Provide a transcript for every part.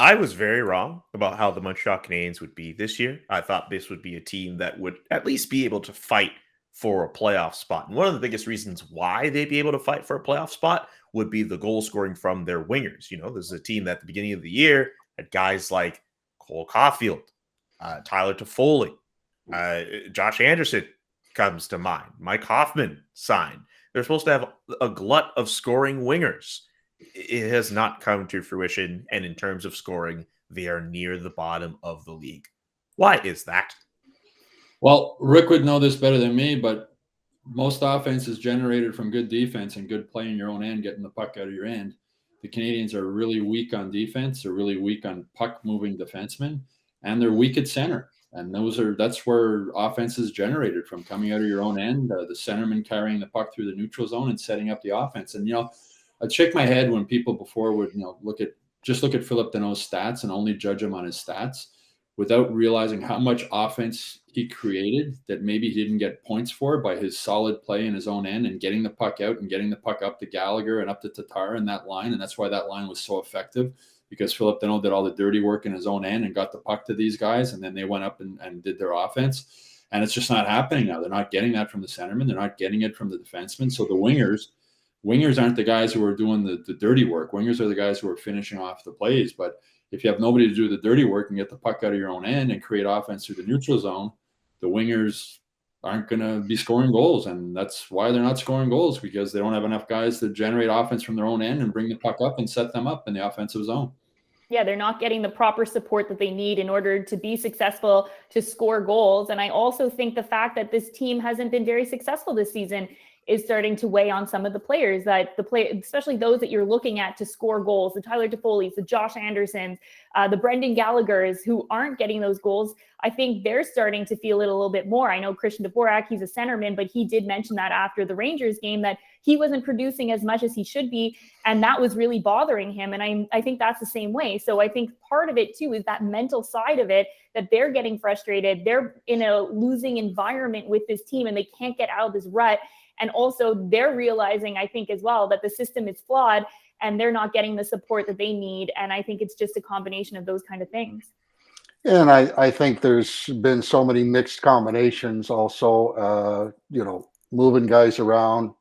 I was very wrong about how the Montreal Canadiens would be this year. I thought this would be a team that would at least be able to fight for a playoff spot. And one of the biggest reasons why they'd be able to fight for a playoff spot would be the goal scoring from their wingers. This is a team that at the beginning of the year had guys like Cole Caulfield, Tyler Toffoli, Josh Anderson comes to mind, Mike Hoffman signed. They're supposed to have a glut of scoring wingers. It has not come to fruition, and in terms of scoring, they are near the bottom of the league. Why is that? Well, Rick would know this better than me, but most offense is generated from good defense and good play in your own end, getting the puck out of your end. The Canadiens are really weak on defense. They're really weak on puck-moving defensemen, and they're weak at center. And that's where offense is generated from, coming out of your own end, the centerman carrying the puck through the neutral zone and setting up the offense. And, I'd shake my head when people before would, look at Phillip Danault's stats and only judge him on his stats without realizing how much offense he created that maybe he didn't get points for by his solid play in his own end and getting the puck out and getting the puck up to Gallagher and up to Tatar in that line. And that's why that line was so effective, because Phillip Danault did all the dirty work in his own end and got the puck to these guys. And then they went up and did their offense. And it's just not happening now. They're not getting that from the centerman. They're not getting it from the defenseman. So the wingers aren't the guys who are doing the dirty work. Wingers are the guys who are finishing off the plays. But if you have nobody to do the dirty work and get the puck out of your own end and create offense through the neutral zone, the wingers aren't going to be scoring goals. And that's why they're not scoring goals, because they don't have enough guys to generate offense from their own end and bring the puck up and set them up in the offensive zone. Yeah, they're not getting the proper support that they need in order to be successful, to score goals. And I also think the fact that this team hasn't been very successful this season is starting to weigh on some of the players, especially those that you're looking at to score goals, the Tyler Toffoli's, the Josh Andersons, the Brendan Gallaghers, who aren't getting those goals. I think they're starting to feel it a little bit more. I know Christian Dvorak, he's a centerman, but he did mention that after the Rangers game that he wasn't producing as much as he should be, and that was really bothering him. And I think that's the same way. So I think part of it too is that mental side of it, that they're getting frustrated. They're in a losing environment with this team and they can't get out of this rut. And also they're realizing, I think as well, that the system is flawed and they're not getting the support that they need. And I think it's just a combination of those kind of things. And I think there's been so many mixed combinations also, moving guys around,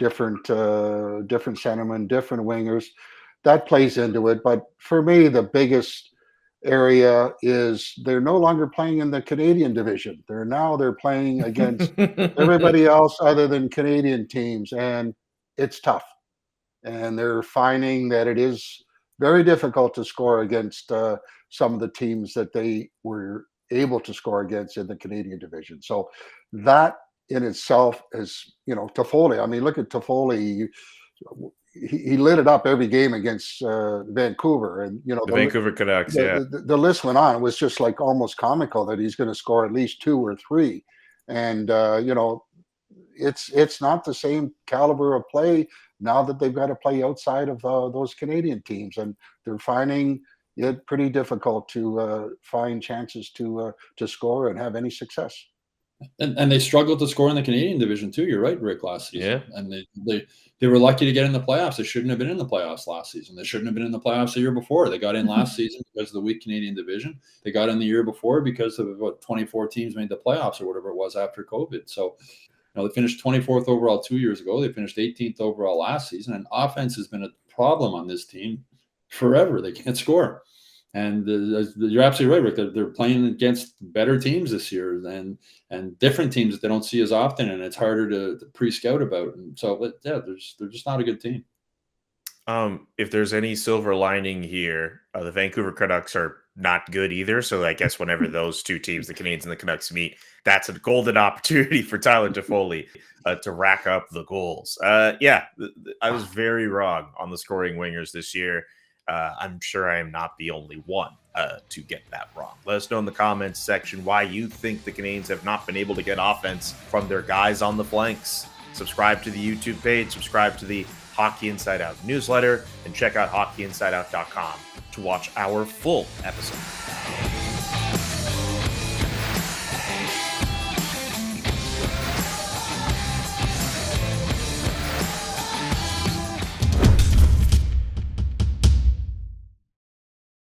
different centermen, different wingers. That plays into it. But for me, the biggest area is they're no longer playing in the Canadian division. They're playing against everybody else other than Canadian teams, and it's tough. And they're finding that it is very difficult to score against some of the teams that they were able to score against in the Canadian division. So that in itself is, Toffoli. I mean, look at Toffoli. He lit it up every game against Vancouver, and the Vancouver Canucks. The list went on. It was just like almost comical that he's going to score at least 2 or 3, and it's not the same caliber of play now that they've got to play outside of those Canadian teams, and they're finding it pretty difficult to find chances to score and have any success. And they struggled to score in the Canadian division too. You're right, Rick, last season. Yeah. And they were lucky to get in the playoffs. They shouldn't have been in the playoffs last season. They shouldn't have been in the playoffs the year before. They got in last season because of the weak Canadian division. They got in the year before because of 24 teams made the playoffs or whatever it was after COVID. So, they finished 24th overall 2 years ago. They finished 18th overall last season. And offense has been a problem on this team forever. They can't score. And you're absolutely right, Rick. They're playing against better teams this year and different teams that they don't see as often, and it's harder to pre-scout about. And so, they're just not a good team. If there's any silver lining here, the Vancouver Canucks are not good either. So I guess whenever those two teams, the Canadiens and the Canucks, meet, that's a golden opportunity for Tyler Toffoli to rack up the goals. I was very wrong on the scoring wingers this year. I'm sure I am not the only one to get that wrong. Let us know in the comments section why you think the Canadiens have not been able to get offense from their guys on the flanks. Subscribe to the YouTube page, subscribe to the Hockey Inside Out newsletter, and check out hockeyinsideout.com to watch our full episode.